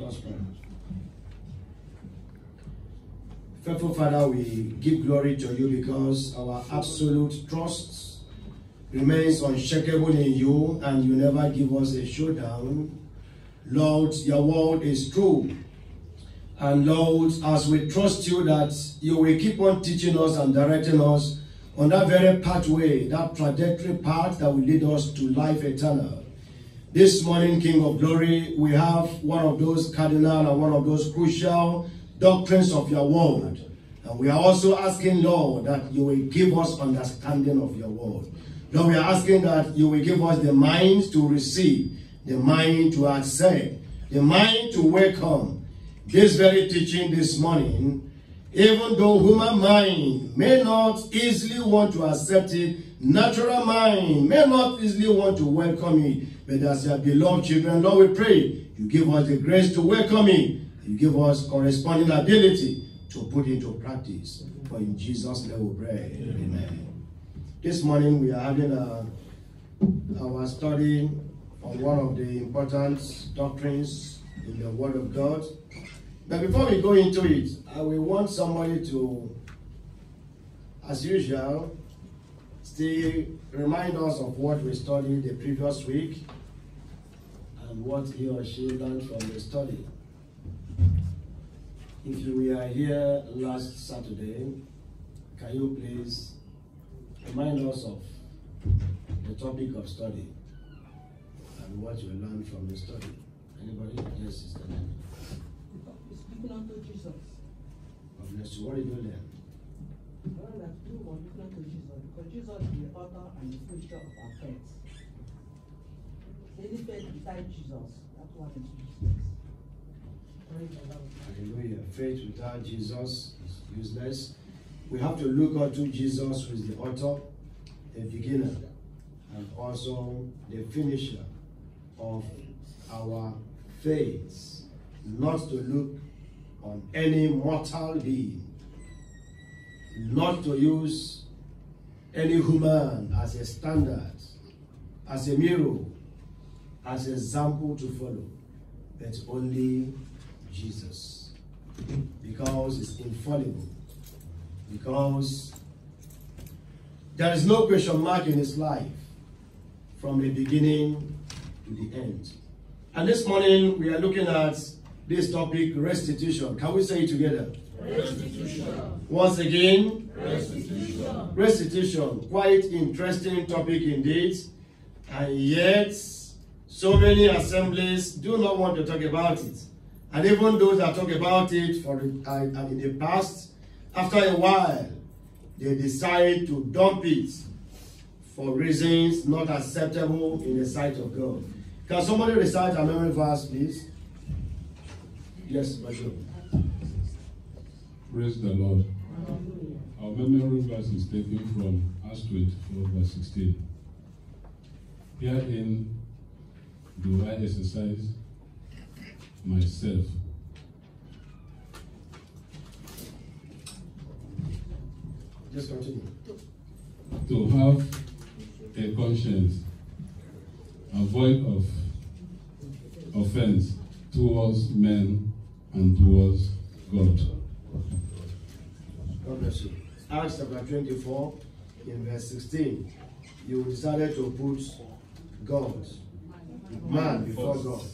us pray. Faithful Father, we give glory to you because our absolute trust remains unshakable in you, and you never give us a showdown. Lord, your word is true. And Lord, as we trust you that you will keep on teaching us and directing us on that very pathway, that trajectory path that will lead us to life eternal. This morning, King of Glory, we have one of those cardinal and one of those crucial doctrines of your word. And we are also asking, Lord, that you will give us understanding of your word. Lord, we are asking that you will give us the mind to receive, the mind to accept, the mind to welcome this very teaching this morning. Even though human mind may not easily want to accept it, natural mind may not easily want to welcome it, but as your beloved children, Lord, we pray you give us the grace to welcome it. You give us corresponding ability to put into practice. For in Jesus' name we pray. Amen. This morning we are having our study on one of the important doctrines in the Word of God. But before we go into it, I will want somebody to, as usual, still remind us of what we studied the previous week and what he or she learned from the study. If you were here last Saturday, can you please remind us of the topic of study and what you learned from the study? Anybody? Yes, Sister Nani. Speaking unto Jesus. God bless you. What did you learn? Well, that too was looking unto Jesus, because Jesus is the author and the finisher of our faith. Any faith without Jesus, that's what it is. Hallelujah. Faith without Jesus is useless. We have to look unto Jesus, who is the author, the beginner, and also the finisher of our faith. Not to look on any mortal being, not to use any human as a standard, as a mirror, as an example to follow, but only Jesus, because it's infallible, because there is no question mark in his life from the beginning to the end. And this morning we are looking at this topic, restitution. Can we say it together? Restitution. Once again, restitution. Restitution. Quite interesting topic indeed. And yet, so many assemblies do not want to talk about it. And even those that talk about it and in the past, after a while, they decide to dump it for reasons not acceptable in the sight of God. Can somebody recite a memory verse, please? Yes, Bishop. Praise the Lord. Our memory verse is taken from Acts 24, verse 16. Herein do I exercise myself Just continue. to have a conscience void of offense towards men and towards God. God bless you. Acts chapter 24, in verse 16. You decided to put God, man before God,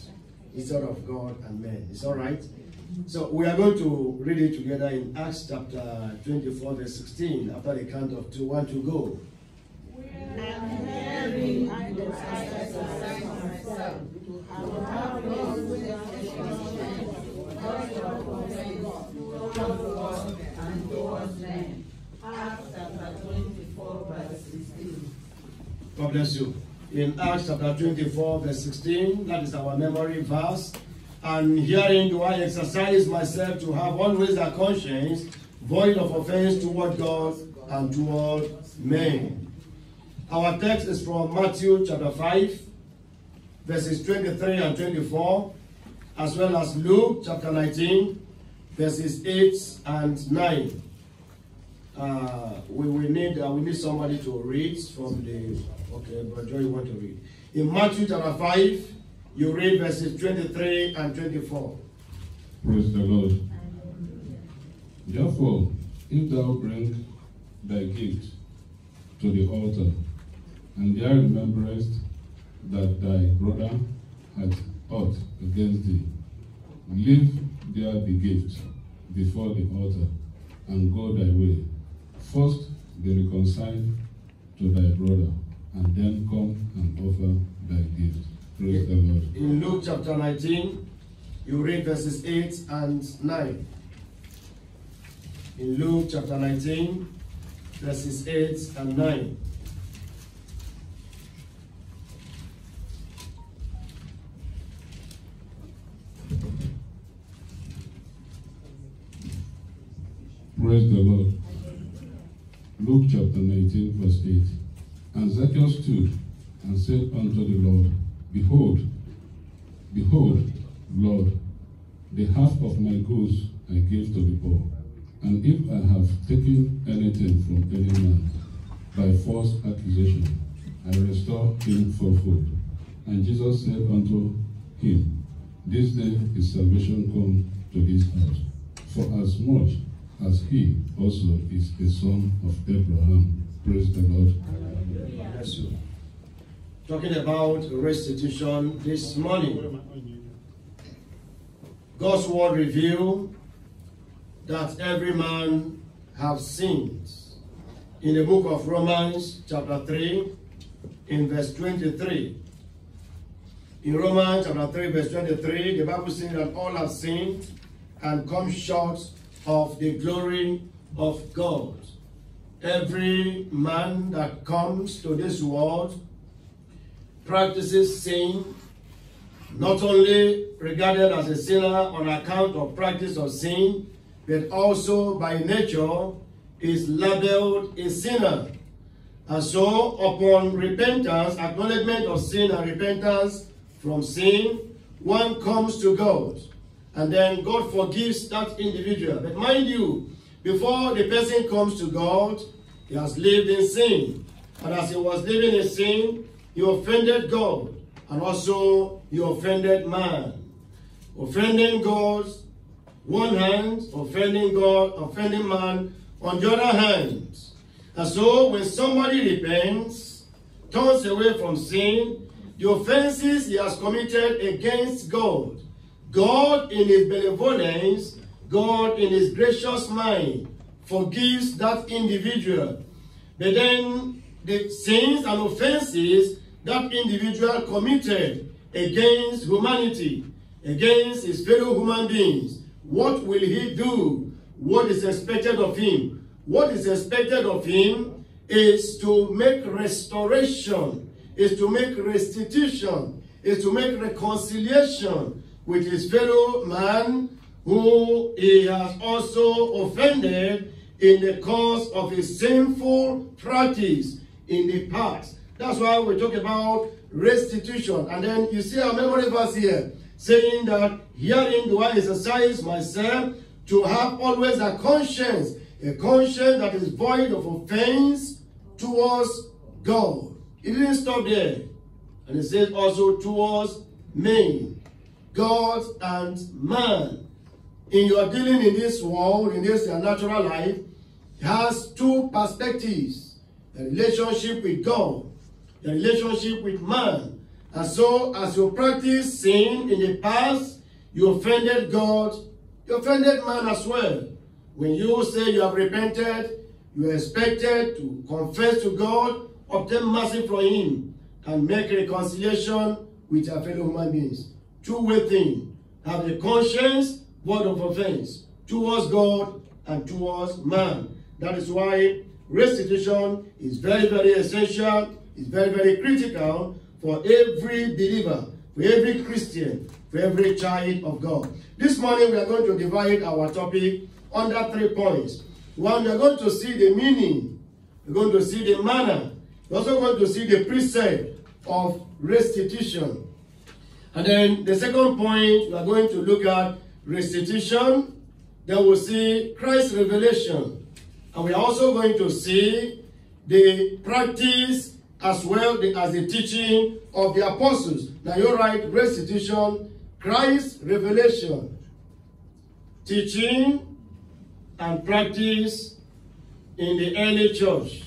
instead of God and man. It's all right? So we are going to read it together in Acts chapter 24, verse 16. After the count of 2, 1 to go. God bless you. In Acts chapter 24, verse 16, that is our memory verse. And herein do I exercise myself to have always a conscience void of offense toward God and toward men. Our text is from Matthew chapter 5, verses 23 and 24, as well as Luke chapter 19, verses 8 and 9. We need somebody to read from the, okay, but Joy, you want to read. In Matthew chapter 5, you read verses 23 and 24. Praise the Lord. Therefore, if thou bring thy gift to the altar, and there rememberest that thy brother hath aught against thee, leave there the gift before the altar, and go thy way. First be reconciled to thy brother, and then come and offer thy gift. Praise the Lord. In Luke chapter 19, you read verses 8 and 9. In Luke chapter 19, verses 8 and 9. Praise the Lord. Luke chapter 19, verse 8. And Zacchaeus stood and said unto the Lord, Behold, Lord, the half of my goods I give to the poor. And if I have taken anything from any man by false accusation, I restore him fourfold. And Jesus said unto him, This day is salvation come to this house, for as much as he also is a son of Abraham. Praise the Lord. Bless you. Talking about restitution this morning. God's word reveals that every man have sinned. In the book of Romans chapter 3, in verse 23. In Romans chapter 3, verse 23, the Bible says that all have sinned and come short of the glory of God. Every man that comes to this world practices sin, not only regarded as a sinner on account of practice of sin, but also by nature is labeled a sinner. And so upon repentance, acknowledgement of sin and repentance from sin, one comes to God. And then God forgives that individual. But mind you, before the person comes to God, he has lived in sin. And as he was living in sin, he offended God. And also he offended man. Offending God, one hand, offending God, offending man on the other hand. And so when somebody repents, turns away from sin, the offenses he has committed against God, God in his benevolence, God in his gracious mind, forgives that individual. But then the sins and offenses that individual committed against humanity, against his fellow human beings, what will he do? What is expected of him? What is expected of him is to make restoration, is to make restitution, is to make reconciliation with his fellow man who he has also offended in the course of his sinful practice in the past. That's why we talk about restitution. And then you see our memory verse here, saying that herein do I exercise myself to have always a conscience that is void of offense towards God. It didn't stop there. And it says also towards men, God and man. In your dealing in this world, in this natural life, has two perspectives. The relationship with God, the relationship with man. And so, as you practice sin in the past, you offended God, you offended man as well. When you say you have repented, you are expected to confess to God, obtain mercy from him, and make reconciliation with your fellow human beings. Two-way thing. Have a conscience, void of offense, towards God and towards man. That is why restitution is very, very essential, is very, very critical for every believer, for every Christian, for every child of God. This morning we are going to divide our topic under 3 points. One, we are going to see the meaning, we're going to see the manner, we're also going to see the precept of restitution. And then the second point, we are going to look at restitution. Then we'll see Christ's revelation. And we are also going to see the practice as well as the teaching of the apostles. Now you write restitution, Christ's revelation. teaching and practice in the early church.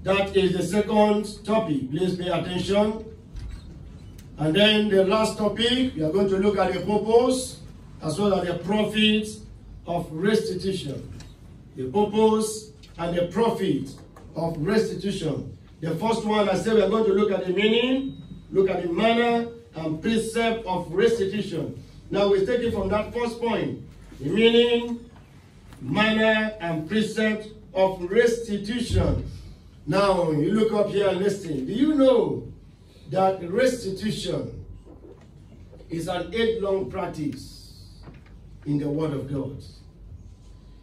That is the second topic. Please pay attention. And then the last topic, we are going to look at the purpose as well as the profit of restitution. The purpose and the profit of restitution. The first one, I said we are going to look at the meaning, look at the manner and precept of restitution. Now we take it from that first point. The meaning, manner and precept of restitution. Now you look up here and listen. Do you know that restitution is an age-long practice in the Word of God?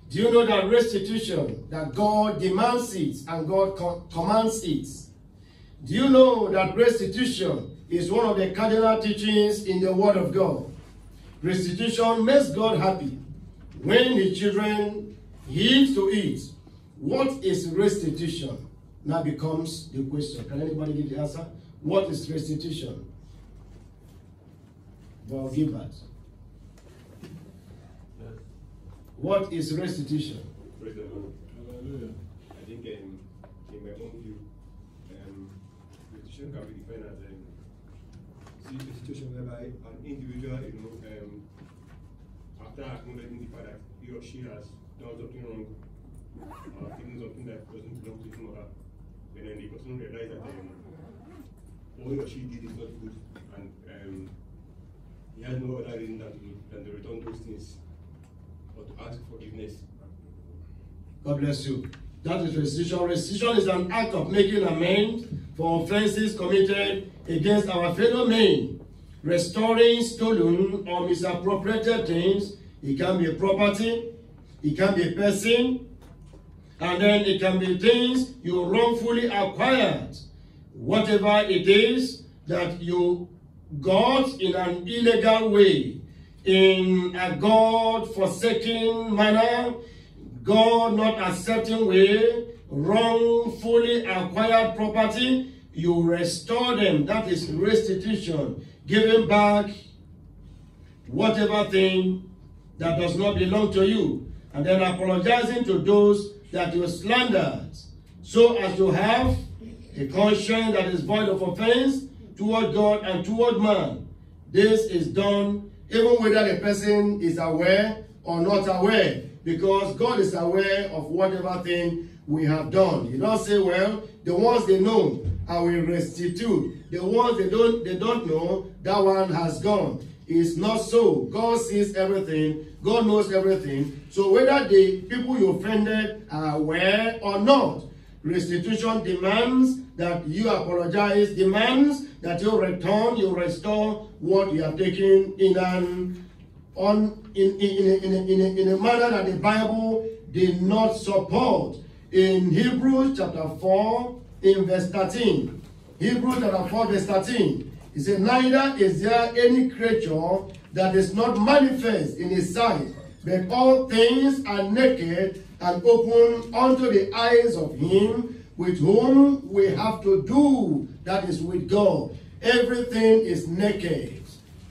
Do you know that restitution, that God demands it and God commands it? Do you know that restitution is one of the cardinal teachings in the Word of God? Restitution makes God happy when His children yield to it. What is restitution? Now becomes the question. Can anybody give the answer? What is restitution? Well, Gilbert. What is restitution? Hallelujah. I think in my own view, restitution can be defined as a situation whereby an individual, after acknowledging the fact that he or she has done something wrong, or taken something that doesn't belong to him or her, and then the person realizes that what he or she did is not good, and he has no other reason than to return those things or to ask forgiveness. God bless you. That is restitution. Restitution is an act of making amends for offenses committed against our fellow men, restoring stolen or misappropriated things. It can be a property, it can be a person, and then it can be things you wrongfully acquired. Whatever it is that you got in an illegal way, in a God-forsaken manner, God not accepting way, wrongfully acquired property, you restore them. That is restitution. Giving back whatever thing that does not belong to you. And then apologizing to those that you slandered, so as to have a conscience that is void of offense toward God and toward man. This is done even whether the person is aware or not aware, because God is aware of whatever thing we have done. You don't say, well, the ones they know, I will restitute. The ones they don't know, that one has gone. It's not so. God sees everything. God knows everything. So whether the people you offended are aware or not, restitution demands that you apologize, demands that you return, you restore what you have taken in a manner that the Bible did not support. In Hebrews chapter 4, in verse 13. Hebrews chapter 4, verse 13. It says, neither is there any creature that is not manifest in his sight, but all things are naked and open unto the eyes of him with whom we have to do, that is with God. Everything is naked.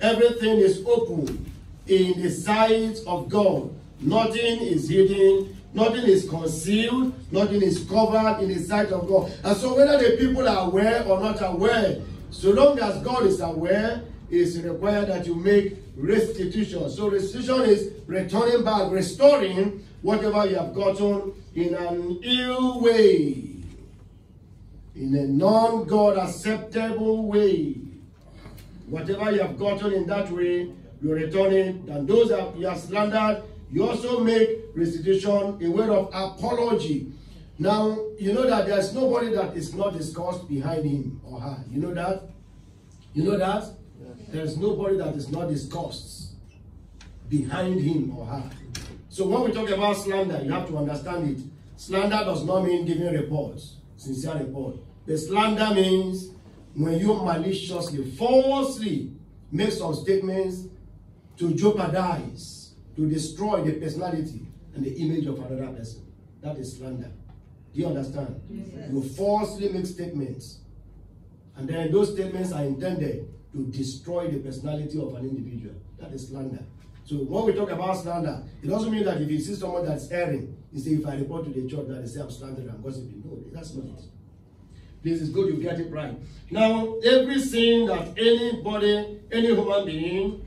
Everything is open in the sight of God. Nothing is hidden. Nothing is concealed. Nothing is covered in the sight of God. And so whether the people are aware or not aware, so long as God is aware, it is required that you make restitution. So restitution is returning back, restoring whatever you have gotten in an ill way, in a non-God acceptable way. Whatever you have gotten in that way, you return it. And those that you have slandered, you also make restitution, a word of apology. Now, you know that there's nobody that is not discussed behind him or her. You know that? You know that? Yes. There's nobody that is not discussed behind him or her. So when we talk about slander, you have to understand it. Slander does not mean giving reports, sincere report. The slander means when you maliciously, falsely make some statements to jeopardize, to destroy the personality and the image of another person. That is slander. Do you understand? Yes. You falsely make statements, and then those statements are intended to destroy the personality of an individual. That is slander. So when we talk about slander, it doesn't mean that if you see someone that's erring, you say, if I report to the church that they say I'm slandering and gossiping. No, that's not it. This is good, you get it right. Now, every sin that anybody, any human being,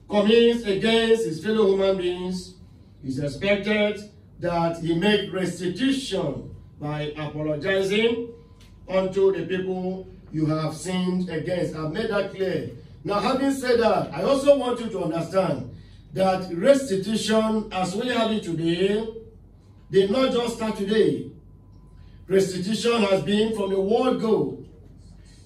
commits against his fellow human beings, is expected that he make restitution by apologizing unto the people you have sinned against. I've made that clear. Now, having said that, I also want you to understand that restitution, as we have it today, did not just start today. Restitution has been from the word go.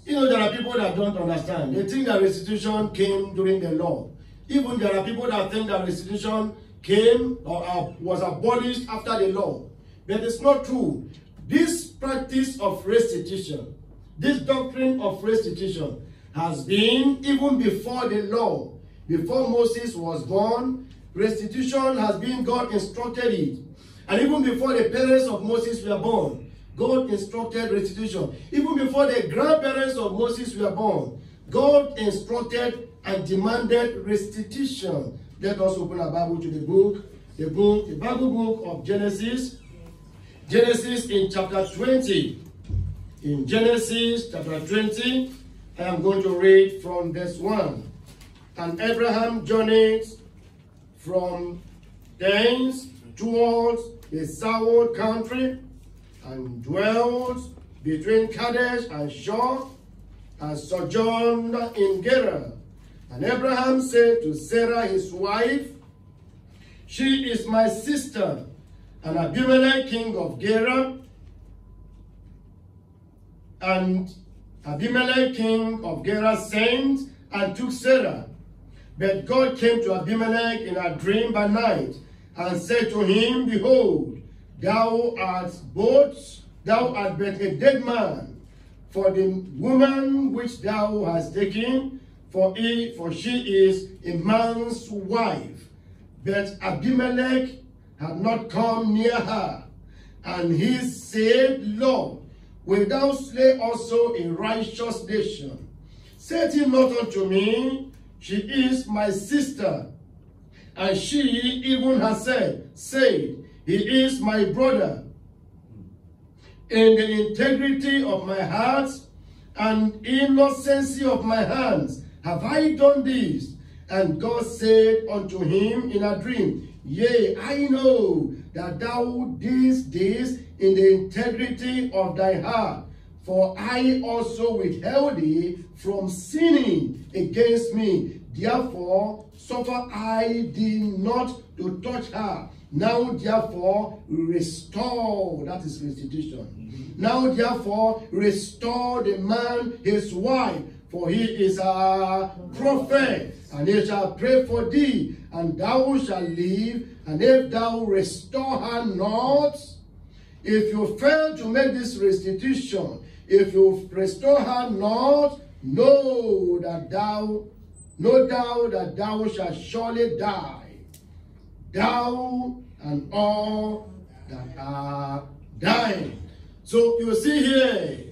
You know, there are people that don't understand. They think that restitution came during the law. Even there are people that think that restitution came or was abolished after the law. But it's not true. This practice of restitution, this doctrine of restitution, has been even before the law. Before Moses was born, restitution has been, God instructed it. And even before the parents of Moses were born, God instructed restitution. Even before the grandparents of Moses were born, God instructed and demanded restitution. Let us open our Bible to the Bible book of Genesis. Genesis in chapter 20. In Genesis chapter 20, I am going to read from verse 1. And Abraham journeyed from thence towards the southward country, and dwelt between Kadesh and Shur, and sojourned in Gerar. And Abraham said to Sarah his wife, she is my sister. And Abimelech king of Gerar, and Abimelech king of Gerar sent and took Sarah. But God came to Abimelech in a dream by night, and said to him, behold, thou art but a dead man, for the woman which thou hast taken, for she is a man's wife. But Abimelech had not come near her. And he said, Lord, wilt thou slay also a righteous nation? Said he not unto me, she is my sister. And she even has said, he is my brother. In the integrity of my heart and innocency of my hands have I done this. And God said unto him in a dream, yea, I know that thou didst this in the integrity of thy heart, for I also withheld thee from sinning against me. Therefore suffer I thee not to touch her. Now therefore restore, that is restitution. Now therefore restore the man his wife, for he is a prophet, and he shall pray for thee, and thou shalt live. And if thou restore her not, if you fail to make this restitution, if you restore her not, know thou that thou shalt surely die, thou and all that are dying. So you see here,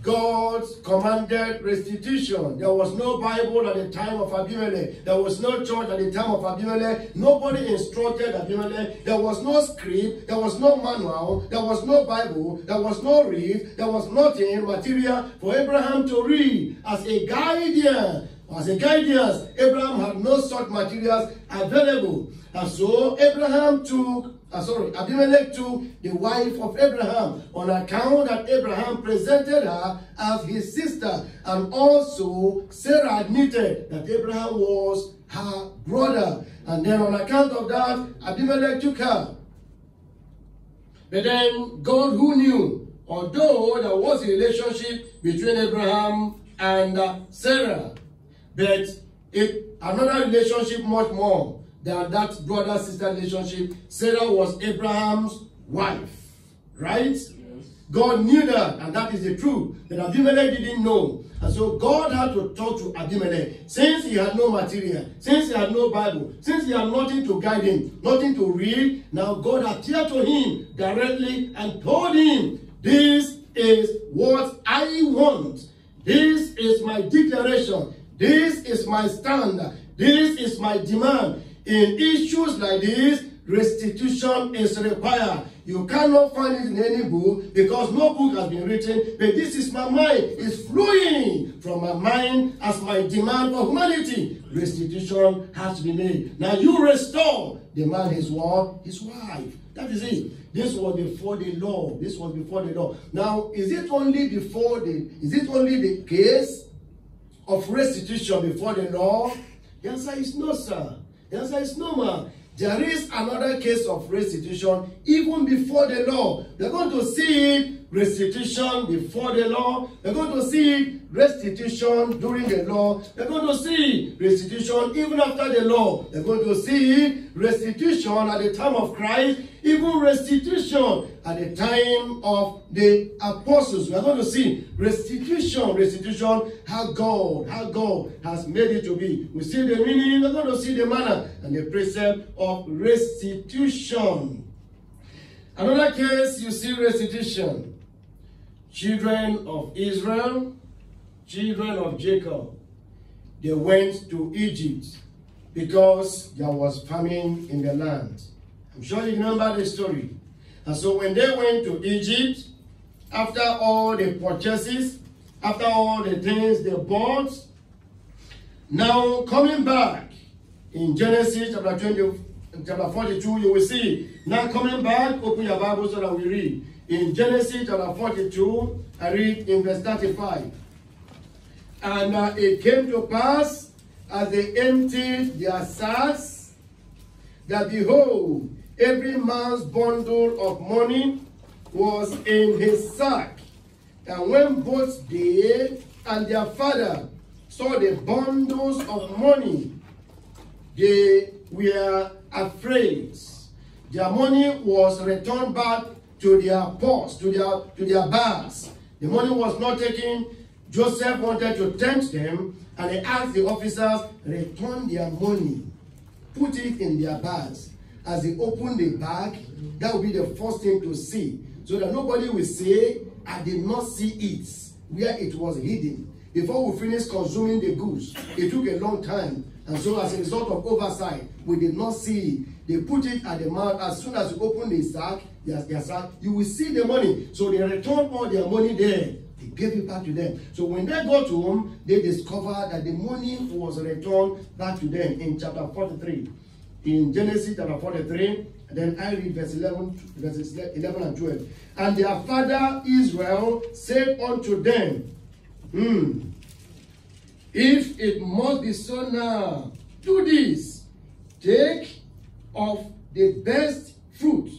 God commanded restitution. There was no Bible at the time of Abimelech. There was no church at the time of Abimelech. Nobody instructed Abimelech. There was no script. There was no manual. There was no Bible. There was no read. There was nothing material for Abraham to read. As a guidance, Abraham had no such materials available. And so Abimelech took the wife of Abraham on account that Abraham presented her as his sister. And also Sarah admitted that Abraham was her brother. And then on account of that, Abimelech took her. But then God, who knew, although there was a relationship between Abraham and Sarah, but another relationship much more than that brother-sister relationship. Sarah was Abraham's wife, right? Yes. God knew that, and that is the truth. But Abimelech didn't know. And so God had to talk to Abimelech. Since he had no material, since he had no Bible, since he had nothing to guide him, nothing to read, now God appeared to him directly and told him, this is what I want. This is my declaration. This is my stand. This is my demand. In issues like this, restitution is required. You cannot find it in any book because no book has been written, but this is my mind. It's flowing from my mind as my demand for humanity. Restitution has to be made. Now you restore the man his what? His wife. That is it. This was before the law. This was before the law. Now, is it only the case of restitution before the law? The answer is no, sir. The answer is no, man. There is another case of restitution even before the law. They're going to see it, restitution before the law. They're going to see it, restitution during the law. They're going to see restitution even after the law. They're going to see restitution at the time of Christ, even restitution at the time of the apostles. We're going to see restitution, how God has made it to be. We see the meaning, we're going to see the manner and the precept of restitution. Another case, you see restitution. Children of Israel, children of Jacob, they went to Egypt because there was famine in the land. I'm sure you remember the story. And so when they went to Egypt, after all the purchases, after all the things they bought, now coming back in Genesis chapter 42, you will see. Now coming back, open your Bible so that we read. In Genesis chapter 42, I read in verse 35. And it came to pass, as they emptied their sacks, that behold, every man's bundle of money was in his sack. And when both they and their father saw the bundles of money, they were afraid. Their money was returned back to their purse, to their bags. The money was not taken. Joseph wanted to tempt them, and he asked the officers, return their money, put it in their bags. As they opened the bag, that will be the first thing to see, so that nobody will say, I did not see it, where it was hidden. Before we finished consuming the goods, it took a long time, and so as a result of oversight, we did not see it. They put it at the mouth. As soon as you open the sack, their sack, you will see the money. So they returned all their money there. They gave it back to them. So when they got home, they discovered that the money was returned back to them in chapter 43. In Genesis chapter 43, then I read verses 11 and 12. And their father Israel said unto them, if it must be so now, do this. Take of the best fruit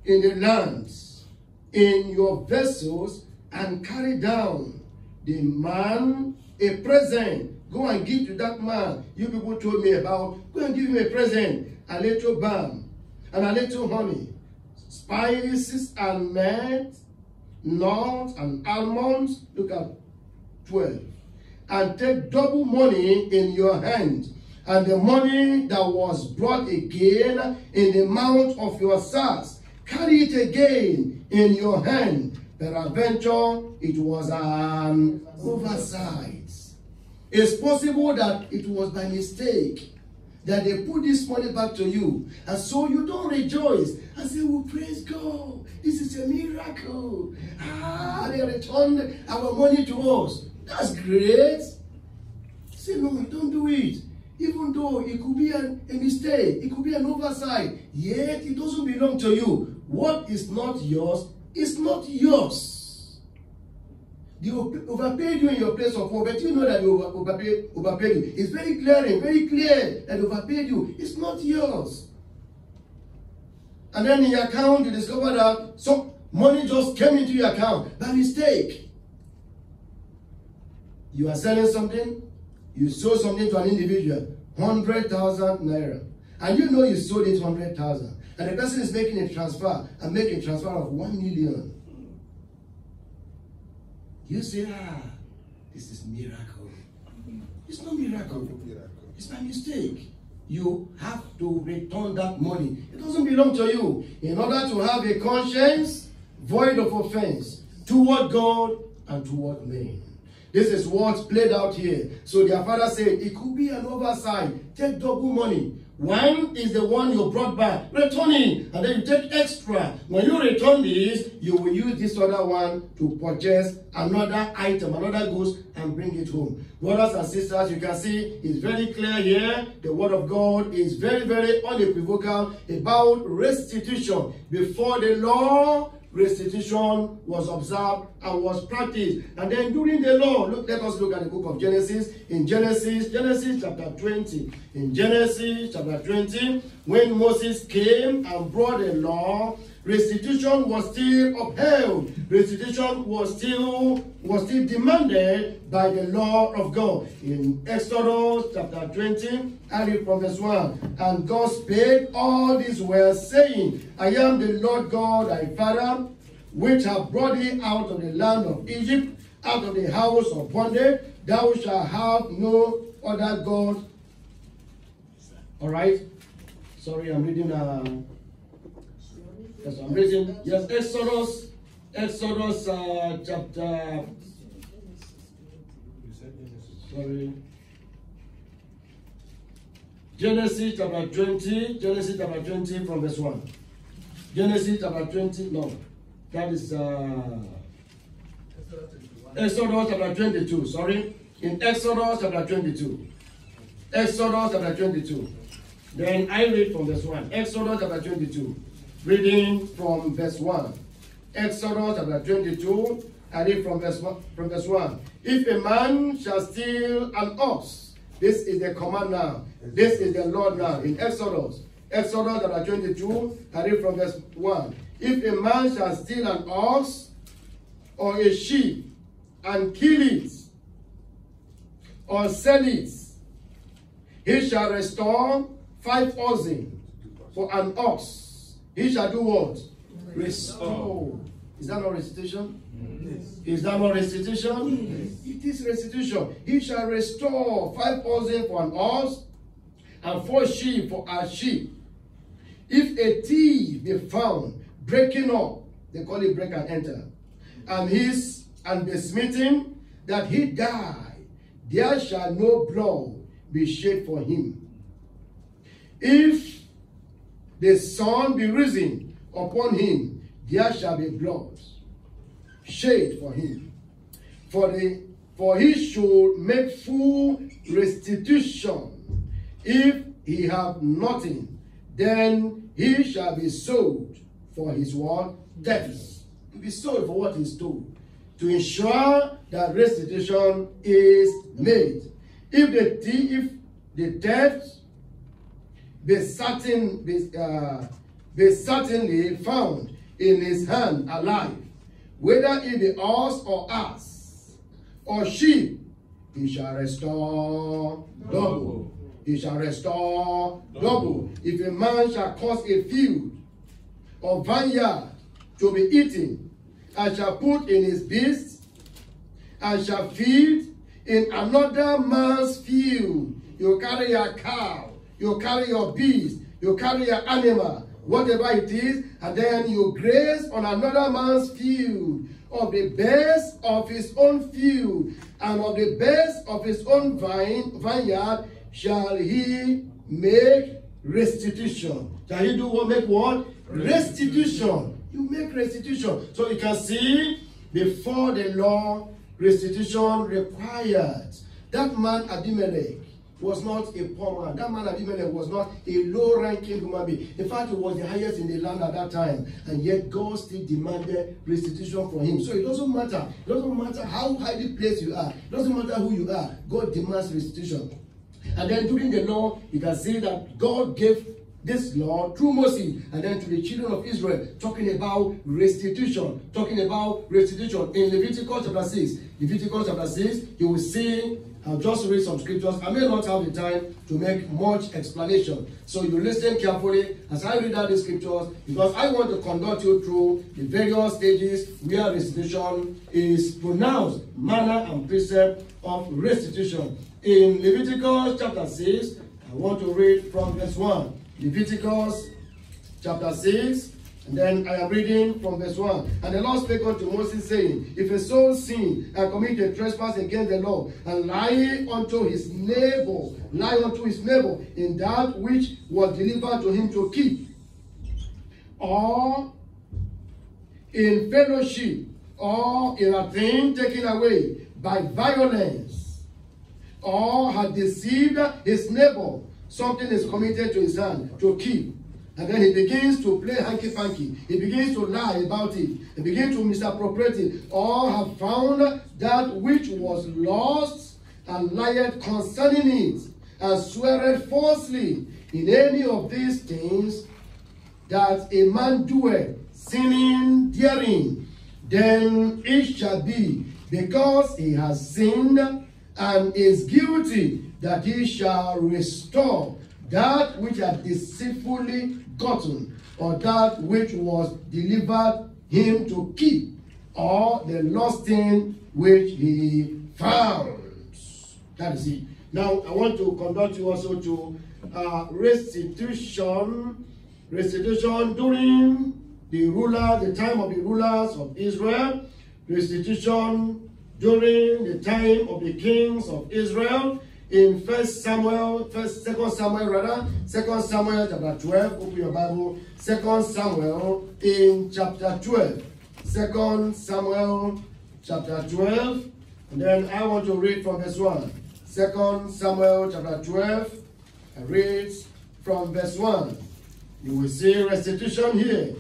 in the lands, in your vessels, and carry down the man a present. Go and give to that man you people told me about. Go and give him a present, a little balm, and a little honey, spices and myrrh, nuts and almonds. Look at 12. And take double money in your hand, and the money that was brought again in the mouth of your sacks, carry it again in your hand. Peradventure, it was an oversight. It's possible that it was by mistake that they put this money back to you, and so you don't rejoice and say, well, praise God, this is a miracle. They returned our money to us. That's great. Say, no, don't do it. Even though it could be a mistake, it could be an oversight, yet it doesn't belong to you. What is not yours is not yours. They overpaid you in your place of work, but you know that they overpaid you. It's very clear that they overpaid you. It's not yours. And then in your account, you discover that some money just came into your account by mistake. You are selling something, you sold something to an individual, 100,000 naira. And you know you sold it 100,000. And the person is making a transfer, and making a transfer of 1 million. You say, this is miracle. It's not miracle. It's by mistake. You have to return that money. It doesn't belong to you. In order to have a conscience void of offense toward God and toward men. This is what's played out here. So their father said, it could be an oversight. Take double money. One is the one you brought back. Return it, and then you take extra. When you return this, you will use this other one to purchase another item, another goods, and bring it home. Brothers and sisters, you can see it's very clear here. The word of God is very, very unequivocal about restitution. Before the law, restitution was observed and was practiced. And then during the law, let us look at the book of Genesis. In Genesis chapter 20. In Genesis chapter 20, when Moses came and brought the law, restitution was still upheld. Restitution was still demanded by the law of God. In Exodus chapter 20, I read from verse 1. And God spake all these words, saying, I am the Lord God thy Father, which have brought thee out of the land of Egypt, out of the house of bondage. Thou shalt have no other God. All right. Sorry, I'm reading. Yes, I'm reading. Yes, Exodus chapter. Sorry. Genesis chapter 20. Genesis chapter 20 from verse 1. Genesis chapter 20. No, that is Exodus chapter 22. Sorry, in Exodus chapter 22. Exodus chapter 22. Then I read from verse 1. Exodus chapter 22. Reading from verse 1. Exodus chapter 22. I read from verse 1. If a man shall steal an ox, this is the command now. This is the Lord now. In Exodus chapter 22, I read from verse 1. If a man shall steal an ox or a sheep and kill it or sell it, he shall restore 5,000 for an ox. He shall do what? Restore. Is that not restitution? Yes. Is that not restitution? Yes. It is restitution. He shall restore 5,000 for an ox and 4 sheep for a sheep. If a thief be found breaking up, they call it break and enter, and be smitten, that he die, there shall no blood be shed for him. If the sun be risen upon him, there shall be blood shed for him. For he should make full restitution. If he have nothing, then he shall be sold for his what? Debts. He will be sold for what he stole, to ensure that restitution is made. If the theft be certainly found in his hand alive, whether it be ox or ass or sheep, he shall restore double. He shall restore double. If a man shall cause a field or vineyard to be eaten, and shall put in his beasts, and shall feed in another man's field, you carry your cow, you carry your beast, you carry your animal, whatever it is, and then you graze on another man's field, of the best of his own field, and of the best of his own vineyard, shall he make restitution. Shall he do what? Make what? Restitution. You make restitution. So you can see, before the law, restitution required. That man Abimelech was not a poor man. That man Abimelech was not a low-ranking human being. In fact, he was the highest in the land at that time. And yet God still demanded restitution from him. So it doesn't matter. It doesn't matter how highly placed you are. It doesn't matter who you are. God demands restitution. And then during the law, you can see that God gave this law through Moses, and then to the children of Israel, talking about restitution. Talking about restitution in Leviticus chapter 6. Leviticus chapter 6, you will see, I'll just read some scriptures. I may not have the time to make much explanation. So you listen carefully as I read out the scriptures, because I want to conduct you through the various stages where restitution is pronounced, manner and precept of restitution. In Leviticus chapter 6, I want to read from verse 1. Leviticus chapter 6, And then I am reading from verse 1. And the Lord spake unto Moses, saying, if a soul sin and commit a trespass against the Lord, and lie unto his neighbor in that which was delivered to him to keep, or in fellowship, or in a thing taken away by violence, or had deceived his neighbor, something is committed to his hand to keep. And then he begins to play hanky-panky. He begins to lie about it. He begins to misappropriate it. Or have found that which was lost, and lieth concerning it, and sweareth falsely in any of these things, that a man doeth, sinning therein, then it shall be, because he has sinned and is guilty, that he shall restore that which had deceitfully gotten, or that which was delivered him to keep, or the lost thing which he found. That is it. Now, I want to conduct you also to restitution during the time of the rulers of Israel, restitution during the time of the kings of Israel. In 2 Samuel chapter 12, open your Bible, 2 Samuel in chapter 12. 2 Samuel chapter 12, and then I want to read from verse 1. 2 Samuel chapter 12, I read from verse 1. You will see restitution here.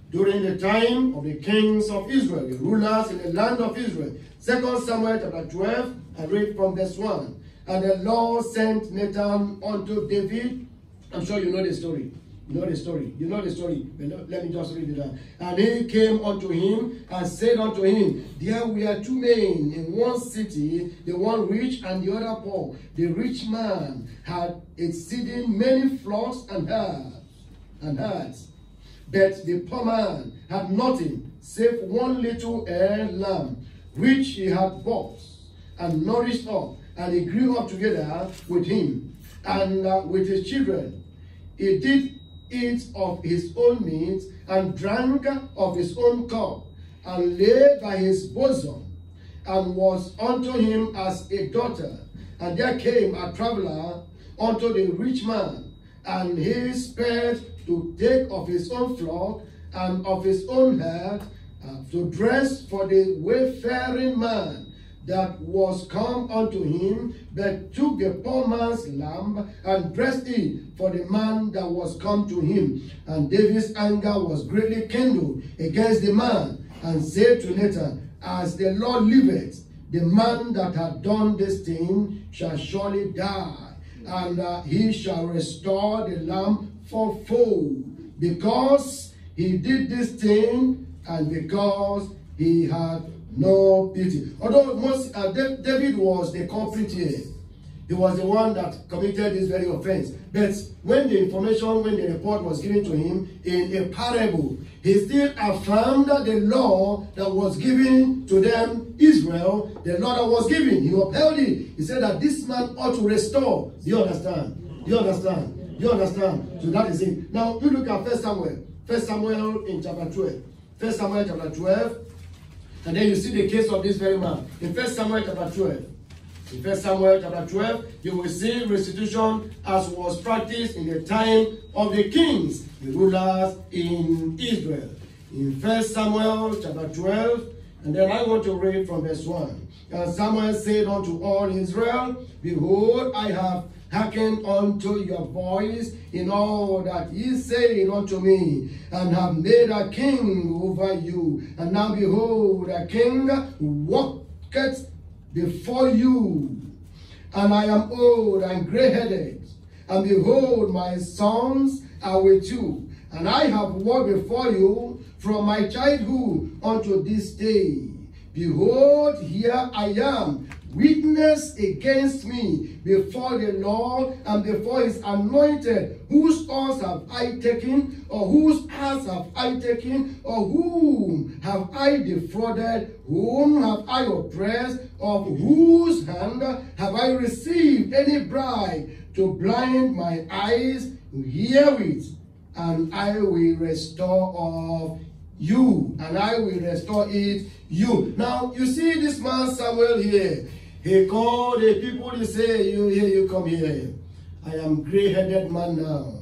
During the time of the kings of Israel, the rulers in the land of Israel. 2 Samuel chapter 12, I read from verse 1. And the Lord sent Nathan unto David. I'm sure you know the story. You know the story. But let me just read it out. And he came unto him and said unto him, there were two men in one city, the one rich and the other poor. The rich man had exceeding many flocks and herds. But the poor man had nothing save one little lamb, which he had bought and nourished up. And he grew up together with him and with his children. He did eat of his own meat and drank of his own cup, and lay by his bosom, and was unto him as a daughter. And there came a traveler unto the rich man, and he spared to take of his own flock and of his own herd, to dress for the wayfaring man that was come unto him, but took the poor man's lamb and dressed it for the man that was come to him. And David's anger was greatly kindled against the man, and said to Nathan, as the Lord liveth, the man that hath done this thing shall surely die, and he shall restore the lamb fourfold, because he did this thing, and because he had no pity. Although David was the culprit here, he was the one that committed this very offense. But when the report was given to him in a parable, he still affirmed the law that was given to them, Israel, the law that was given. He upheld it. He said that this man ought to restore. Do you understand? Do you understand? Do you understand? So that is it. Now, you look at 1 Samuel. 1 Samuel in chapter 12. 1 Samuel chapter 12. And then you see the case of this very man. In 1 Samuel chapter 12. In 1 Samuel chapter 12, you will see restitution as was practiced in the time of the kings, the rulers in Israel. In 1 Samuel chapter 12, and then I want to read from verse 1. And Samuel said unto all Israel, behold, I have hearkened unto your voice in all that ye said unto me, and have made a king over you. And now behold, a king walketh before you, and I am old and gray-headed, and behold, my sons are with you, and I have walked before you from my childhood unto this day. Behold, here I am, witness against me before the Lord and before his anointed. Whose horse have I taken, or whose ass have I taken, or whom have I defrauded, whom have I oppressed, of whose hand have I received any bribe to blind my eyes herewith? and I will restore of you, and I will restore it you. Now, you see this man Samuel here. He called the people, he said, you come here. I am gray-headed man now.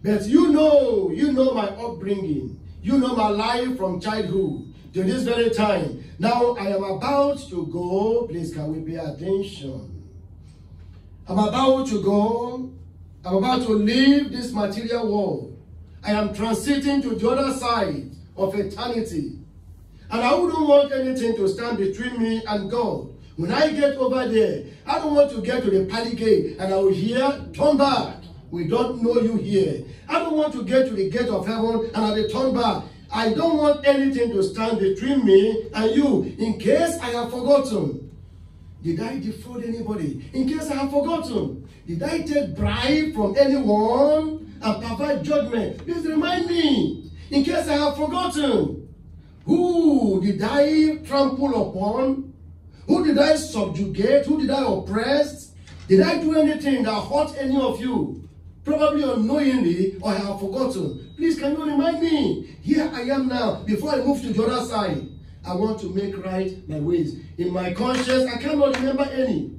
But you know my upbringing. You know my life from childhood to this very time. Now I am about to go. Please, can we pay attention? I'm about to go. I'm about to leave this material world. I am transiting to the other side of eternity. And I wouldn't want anything to stand between me and God. When I get over there, I don't want to get to the pearly gate and I will hear, turn back. We don't know you here. I don't want to get to the gate of heaven and I will turn back. I don't want anything to stand between me and you. In case I have forgotten. Did I defraud anybody? In case I have forgotten. Did I take bribe from anyone and provide judgment? Please remind me. In case I have forgotten. Who did I trample upon? Who did I subjugate? Who did I oppress? Did I do anything that hurt any of you? Probably unknowingly, or I have forgotten. Please, can you remind me? Here I am now. Before I move to the other side, I want to make right my ways. In my conscience, I cannot remember any.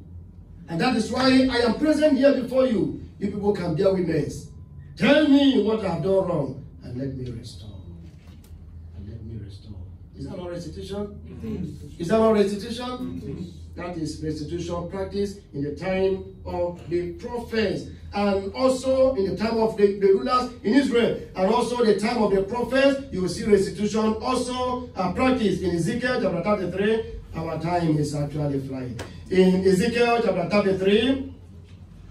And that is why I am present here before you. You people can bear witness. Tell me what I have done wrong, and let me restore. And let me restore. Is that not restitution? Is that not restitution? That is restitution practice in the time of the prophets, and also in the time of the rulers in Israel, and also the time of the prophets. You will see restitution also practice in Ezekiel chapter 33. Our time is actually flying. In Ezekiel chapter 33,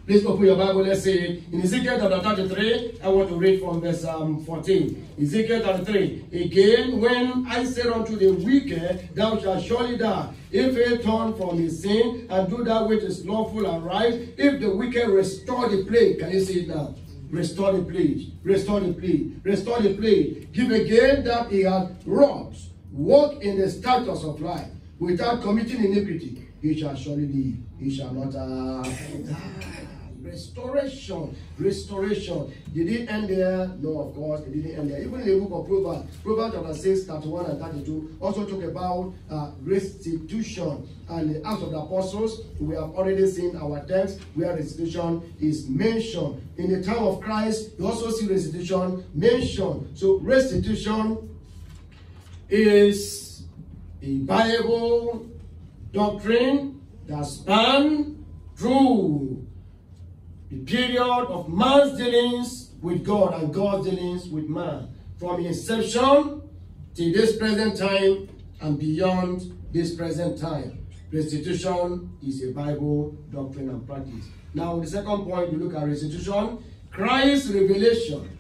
please open your Bible. Let's see it. In Ezekiel chapter 33, I want to read from verse 14. Ezekiel 33. Again, when I said unto the wicked, thou shalt surely die, if he turn from his sin and do that which is lawful and right, if the wicked restore the plague. Can you see it now? Restore the plague. Restore the plague. Restore the plague. Give again that he had wrought. Walk in the status of life without committing iniquity. He shall surely live. He shall not die. Restoration. Restoration. Did it end there? No, of course, it didn't end there. Even in the book of Proverbs, Proverbs chapter 6, 31 and 32, also talk about restitution. And the Acts of the Apostles, we have already seen our text where restitution is mentioned. In the time of Christ, you also see restitution mentioned. So restitution is a Bible doctrine that spans through the period of man's dealings with God and God's dealings with man, from inception to this present time and beyond this present time. Restitution is a Bible doctrine and practice. Now, the second point, we look at restitution, Christ's revelation,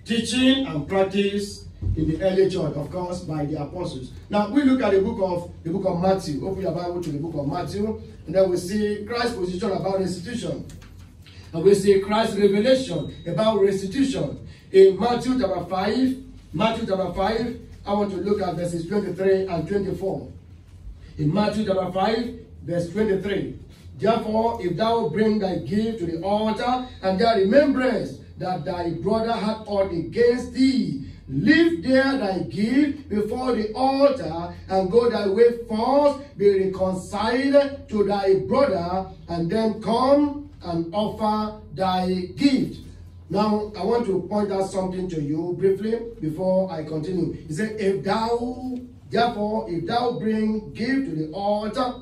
teaching and practice in the early church, of course, by the apostles. Now, we look at the book of Matthew. Open your Bible to the book of Matthew, and then we see Christ's position about restitution. And we see Christ's revelation about restitution. In Matthew chapter 5, I want to look at verses 23 and 24. In Matthew chapter 5, verse 23. Therefore, if thou bring thy gift to the altar, and thou rememberest that thy brother hath aught against thee, leave there thy gift before the altar, and go thy way first, be reconciled to thy brother, and then come and offer thy gift. Now, I want to point out something to you briefly before I continue. He said, if thou bring gift to the altar,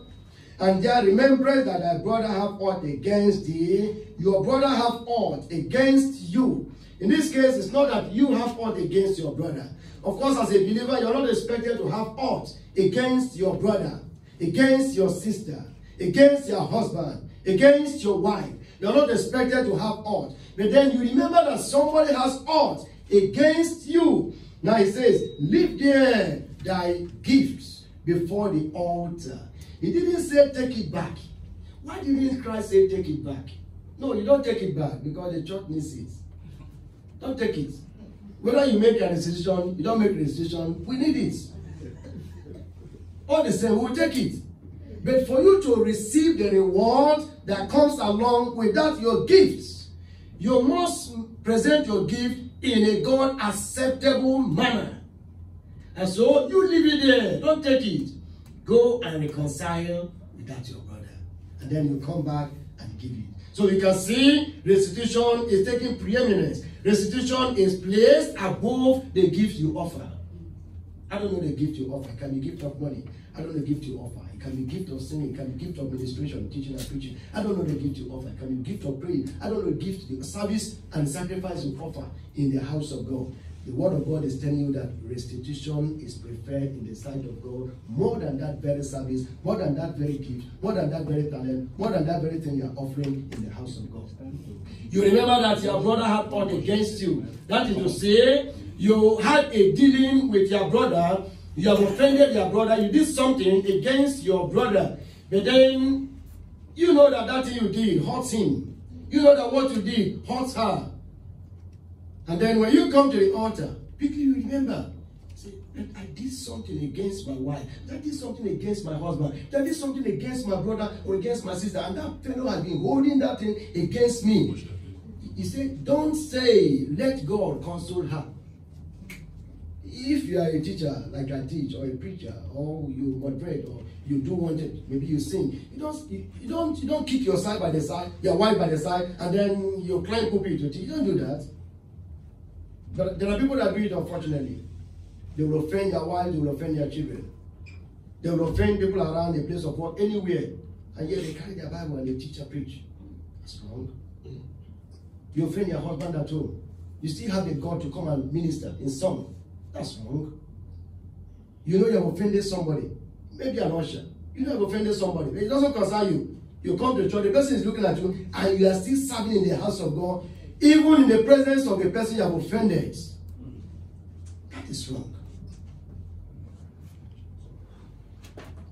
and there remember that thy brother have aught against thee, your brother have aught against you. In this case, it's not that you have aught against your brother. Of course, as a believer, you're not expected to have aught against your brother, against your sister, against your husband, against your wife. You're not expected to have aught. But then you remember that somebody has aught against you. Now he says, leave there thy gifts before the altar. He didn't say take it back. Why didn't Christ say take it back? No, you don't take it back because the church needs it. Don't take it. Whether you make a decision, you don't make a decision, we need it. All the same, we'll take it. But for you to receive the reward that comes along with that, your gifts, you must present your gift in a God acceptable manner. And so you leave it there. Don't take it. Go and reconcile with that your brother. And then you come back and give it. So you can see restitution is taking preeminence. Restitution is placed above the gift you offer. I don't know the gift you offer. It can be gift of money. I don't know the gift you offer. It can be gift of singing. It can be gift of ministration, teaching and preaching. I don't know the gift you offer. It can be gift of praying. I don't know the gift, the service and sacrifice you offer in the house of God. The word of God is telling you that restitution is preferred in the sight of God more than that very service, more than that very gift, more than that very talent, more than that very thing you are offering in the house of God. You remember that your brother had fought against you. That is to say, you had a dealing with your brother, you have offended your brother, you did something against your brother, but then you know that that thing you did hurts him. You know that what you did hurts her. And then when you come to the altar, quickly you remember, say, I did something against my wife, I did something against my husband, I did something against my brother or against my sister, and that fellow has been holding that thing against me. He said, don't say, let God console her. If you are a teacher, like I teach, or a preacher, or you moderate, or you do one thing, maybe you sing, you don't kick your side by the side, your wife by the side, and then you climb pulpit to teach. You don't do that. But there are people that do it, unfortunately. They will offend their wives, they will offend their children. They will offend people around the place of work, anywhere. And yet they carry their Bible and they teach and preach. That's wrong. You offend your husband at home. You still have the God to come and minister in song. That's wrong. You know you have offended somebody. Maybe an usher. You know you have offended somebody. But it doesn't concern you. You come to church, the person is looking at you, and you are still serving in the house of God, even in the presence of the person you have offended. That is wrong.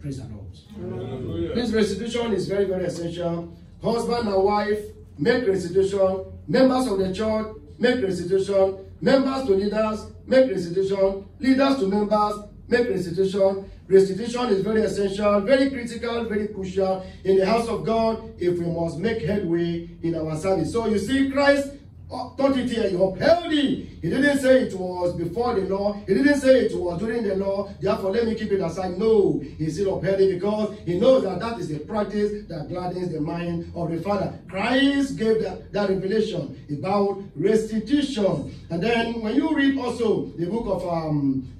Praise the Lord. This restitution is very, very essential. Husband and wife, make restitution. Members of the church, make restitution. Members to leaders, make restitution. Leaders to members, make restitution. Restitution is very essential, very critical, very crucial in the house of God if we must make headway in our service. So you see, Christ taught it here, he upheld it. He didn't say it was before the law. He didn't say it was during the law. Therefore, let me keep it aside. No, he still upheld it because he knows that that is a practice that gladdens the mind of the Father. Christ gave that revelation about restitution. And then when you read also the book of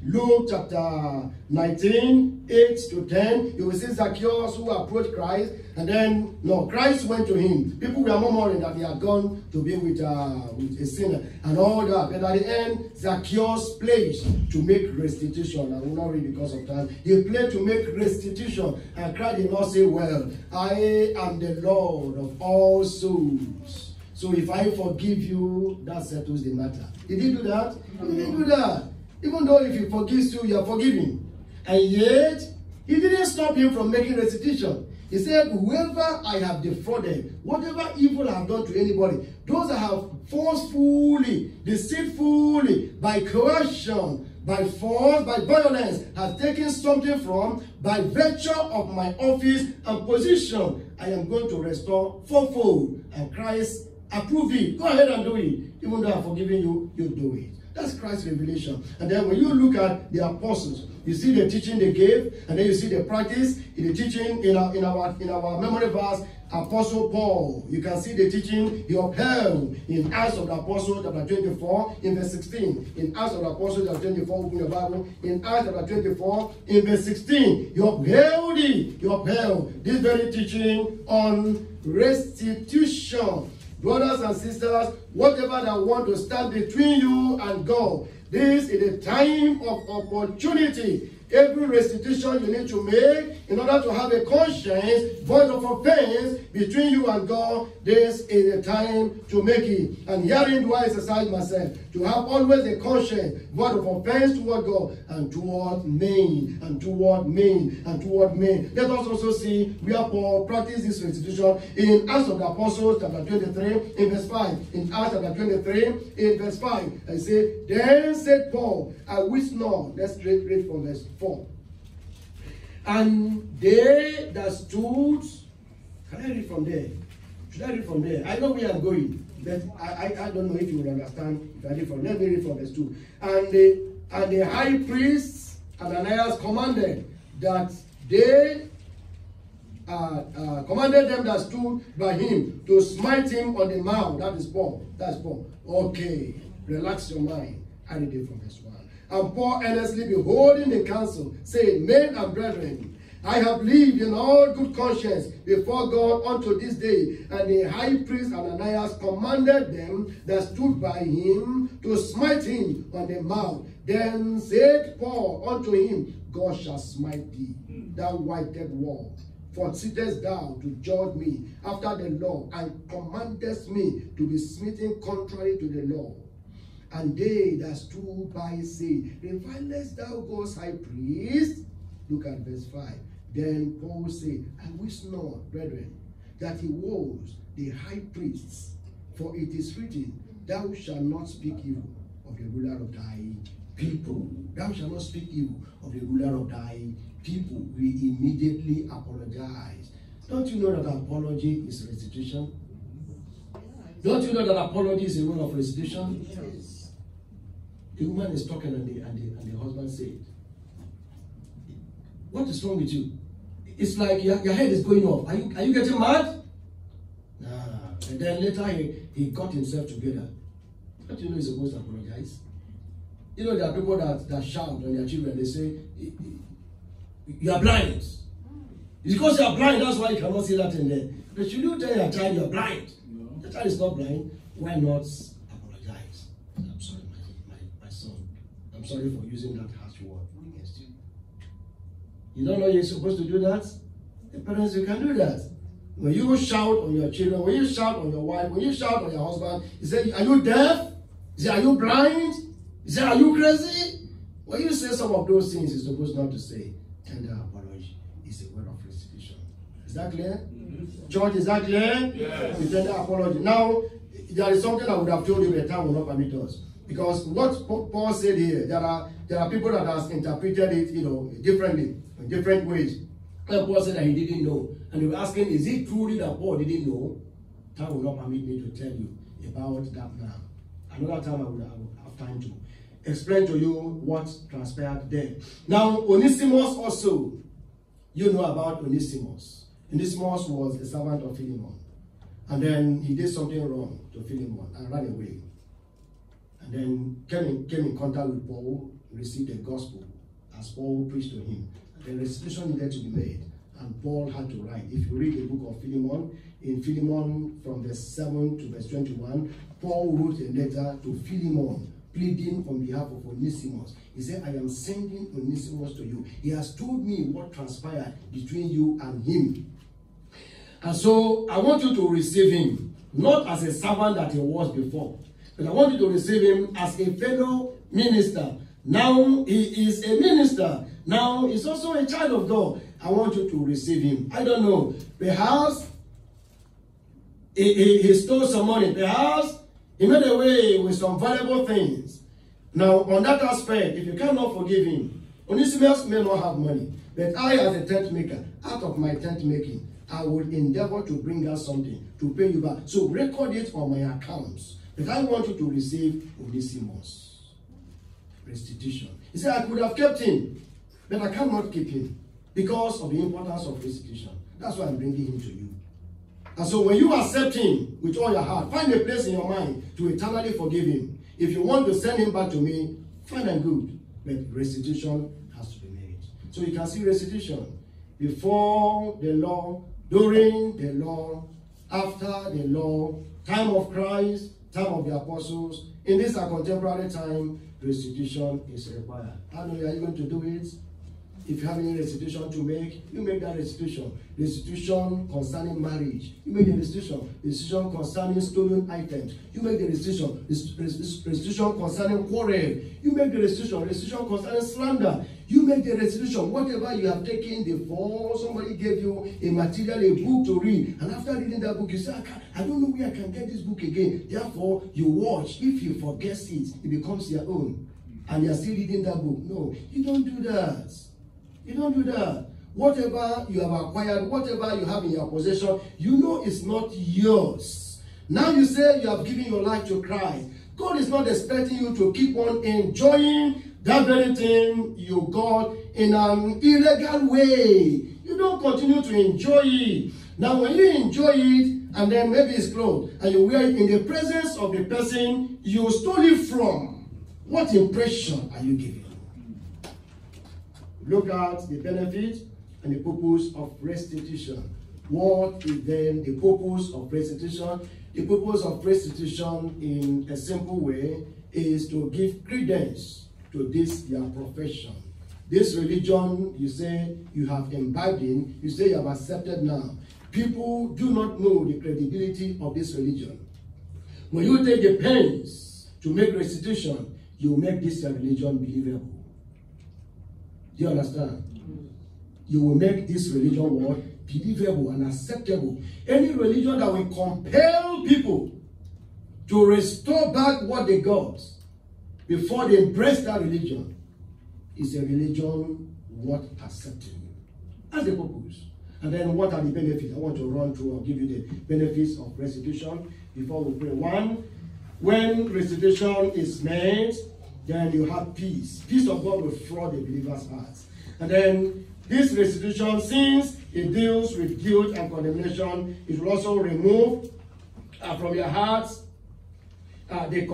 Luke chapter 19, 8 to 10, you will see Zacchaeus who approached Christ. And then, no, Christ went to him. People were murmuring that he had gone to be with a sinner and all that. But at the end, Zacchaeus pledged to make restitution. I will not read because of time. He pledged to make restitution. And Christ did not say, well, I am the Lord of all souls. So if I forgive you, that settles the matter. Did he do that? He didn't do that. Even though if he forgives you, you are forgiven. And yet, he didn't stop him from making restitution. He said, whoever I have defrauded, whatever evil I have done to anybody, those I have forcefully, deceitfully, by coercion, by force, by violence, has taken something from, by virtue of my office and position, I am going to restore fourfold. And Christ approved it. Go ahead and do it. Even though I've forgiven you, you do it. That's Christ's revelation. And then when you look at the apostles, you see the teaching they gave, and then you see the practice in the teaching in our memory verse, Apostle Paul. You can see the teaching he upheld in Acts of the Apostles chapter 24 in verse 16. In Acts of the Apostles chapter 24, open your Bible. In Acts chapter 24 in verse 16, he upheld it. He upheld this very teaching on restitution. Brothers and sisters, whatever that want to stand between you and God, this is a time of opportunity. Every restitution you need to make in order to have a conscience void of offense between you and God, this is the time to make it. And herein do I exercise myself, to have always a conscience void of offense toward God and toward men, and toward men, and toward men. Let us also see where Paul practiced this restitution in Acts of the Apostles chapter 23 in verse 5. In Acts chapter 23 in verse 5, I say, then said Paul, I wish not. Let's read from verse 4. And they that stood, can I read from there? Should I read from there? I know where I'm going. But I don't know if you will understand. If I read from, let me read from verse 2. And the high priest Ananias commanded that they commanded them that stood by him to smite him on the mouth. That is Paul. That's Paul. Okay, relax your mind. I read it from verse 1. And Paul earnestly beholding the council, said, Men and brethren, I have lived in all good conscience before God unto this day. And the high priest Ananias commanded them that stood by him to smite him on the mouth. Then said Paul unto him, God shall smite thee, thou whited wall. For sittest thou to judge me after the law, and commandest me to be smitten contrary to the law. And they that stood by say, Revilest thou God's high priest? Look at verse 5. Then Paul said, I wish not, brethren, that he was the high priest, for it is written, Thou shalt not speak evil of the ruler of thy people. Thou shalt not speak evil of the ruler of thy people. We immediately apologize. Don't you know that apology is restitution? Don't you know that apology is a rule of restitution? Yes. The woman is talking and the husband said, what is wrong with you? It's like your head is going off. Are you getting mad? Nah. And then later he got himself together. Don't you know he's supposed to apologize? You know, there are people that shout on their children. They say, you are blind. It's because you are blind, that's why you cannot see that in there. But should you tell your child you are blind? No. The child is not blind. Why not apologize? I'm sorry, my son. I'm sorry for using that harsh word against you. You don't know you're supposed to do that? The parents, you can do that. When you shout on your children, when you shout on your wife, when you shout on your husband, you say, are you deaf? You say, are you blind? You say, are you crazy? When you say some of those things, you're supposed not to say. Tender apology is a word of restitution. Is that clear? Mm-hmm. George, is that clear? Yes. The tender apology. Now, there is something I would have told you, the time will not permit us. Because what Paul said here, there are people that have interpreted it, differently, in different ways. And Paul said that he didn't know. And they were asking, is it truly that Paul didn't know? Time will not permit me to tell you about that now. Another time I will have time to explain to you what transpired there. Now, Onesimus also, you know about Onesimus. Onesimus was a servant of Philemon. And then he did something wrong to Philemon and ran away. And then came in contact with Paul, received the gospel as Paul preached to him. The restitution needed to be made, and Paul had to write. If you read the book of Philemon, in Philemon from verse 7 to verse 21, Paul wrote a letter to Philemon, pleading on behalf of Onesimus. He said, I am sending Onesimus to you. He has told me what transpired between you and him. And so I want you to receive him, not as a servant that he was before, but I want you to receive him as a fellow minister. Now he is a minister. Now he's also a child of God. I want you to receive him. I don't know. Perhaps he stole some money. Perhaps he made away with some valuable things. Now, on that aspect, if you cannot forgive him, Onesimus may not have money. But I, as a tent maker, out of my tent making, I will endeavor to bring out something to pay you back. So record it on my accounts. But I want you to receive Onesimus. Restitution. He said, I could have kept him, but I cannot keep him because of the importance of restitution. That's why I'm bringing him to you. And so when you accept him with all your heart, find a place in your mind to eternally forgive him. If you want to send him back to me, fine and good. But restitution has to be made. So you can see restitution before the law, during the law, after the law, time of Christ, time of the apostles. In this contemporary time, restitution is required. How are you going to do it? If you have any restitution to make, you make that restitution. Restitution concerning marriage, you make the restitution. Restitution concerning stolen items, you make the restitution. Restitution concerning quarrel, you make the restitution. Restitution concerning slander, you make the restitution. Whatever you have taken before, somebody gave you a material, a book to read, and after reading that book, you say, I don't know where I can get this book again. Therefore, you watch. If you forget it becomes your own. And you're still reading that book. No, you don't do that. You don't do that. Whatever you have acquired, whatever you have in your possession, you know it's not yours. Now you say you have given your life to Christ. God is not expecting you to keep on enjoying that very thing you got in an illegal way. You don't continue to enjoy it. Now when you enjoy it, and then maybe it's clothes, and you wear it in the presence of the person you stole it from, what impression are you giving? Look at the benefit and the purpose of restitution. What is then the purpose of restitution? The purpose of restitution, in a simple way, is to give credence to this their profession. This religion, you say you have imbibed in, you say you have accepted now. People do not know the credibility of this religion. When you take the pains to make restitution, you make this religion believable. Do you understand? You will make this religion what? Believable and acceptable. Any religion that will compel people to restore back what they got before they embrace that religion is a religion worth accepting. That's the purpose. And then what are the benefits? I want to run through. I'll give you the benefits of restitution before we pray. One, when restitution is made, then you have peace. Peace of God will flood the believer's hearts. And then this restitution, since it deals with guilt and condemnation, it will also remove from your hearts. It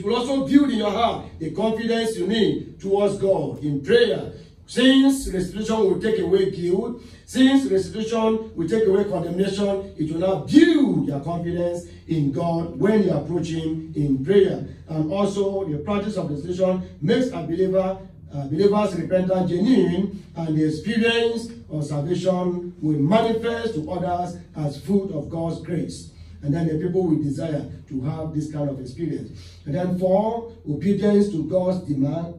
will also build in your heart the confidence you need towards God in prayer. Since restitution will take away guilt, since restitution will take away condemnation, it will now build your confidence in God when you approach Him in prayer. And also, the practice of restitution makes a believer's repentance genuine, and the experience of salvation will manifest to others as fruit of God's grace. And then the people will desire to have this kind of experience. And then 4, obedience to God's demand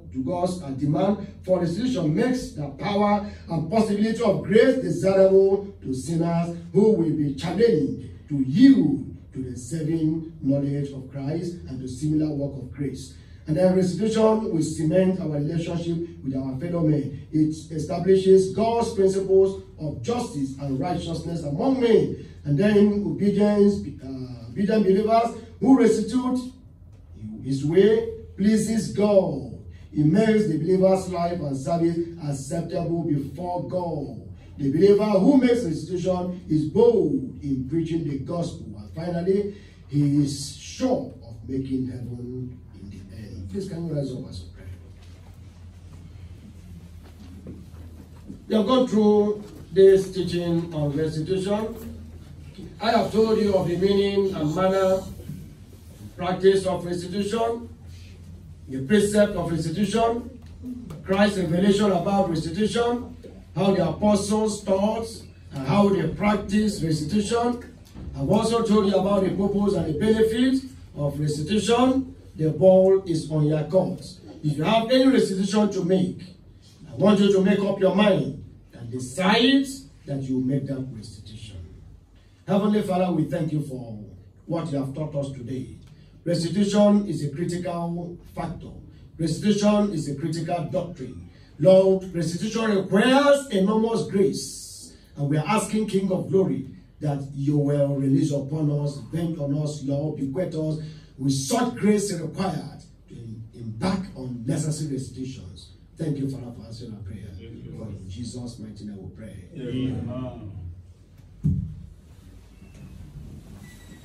for restitution makes the power and possibility of grace desirable to sinners who will be challenged to yield to the saving knowledge of Christ and the similar work of grace. And then restitution will cement our relationship with our fellow men. It establishes God's principles of justice and righteousness among men. And then obedient believers who restitute his way pleases God. It makes the believer's life and service acceptable before God. The believer who makes restitution is bold in preaching the gospel. And finally, he is sure of making heaven in the end. Please, can you rise up as a prayer? We have gone through this teaching on restitution. I have told you of the meaning and manner, practice of restitution, the precept of restitution, Christ's revelation about restitution, how the apostles taught, and how they practiced restitution. I've also told you about the purpose and the benefit of restitution. The ball is on your court. If you have any restitution to make, I want you to make up your mind and decide that you make that restitution. Heavenly Father, we thank you for what you have taught us today. Restitution is a critical factor. Restitution is a critical doctrine. Lord, restitution requires enormous grace. And we are asking, King of Glory, that you will release upon us, vent on us, Lord, bequeath us with such grace required to embark on necessary restitutions. Thank you, Father, for answering our prayer. For in Jesus' mighty name we pray. Amen.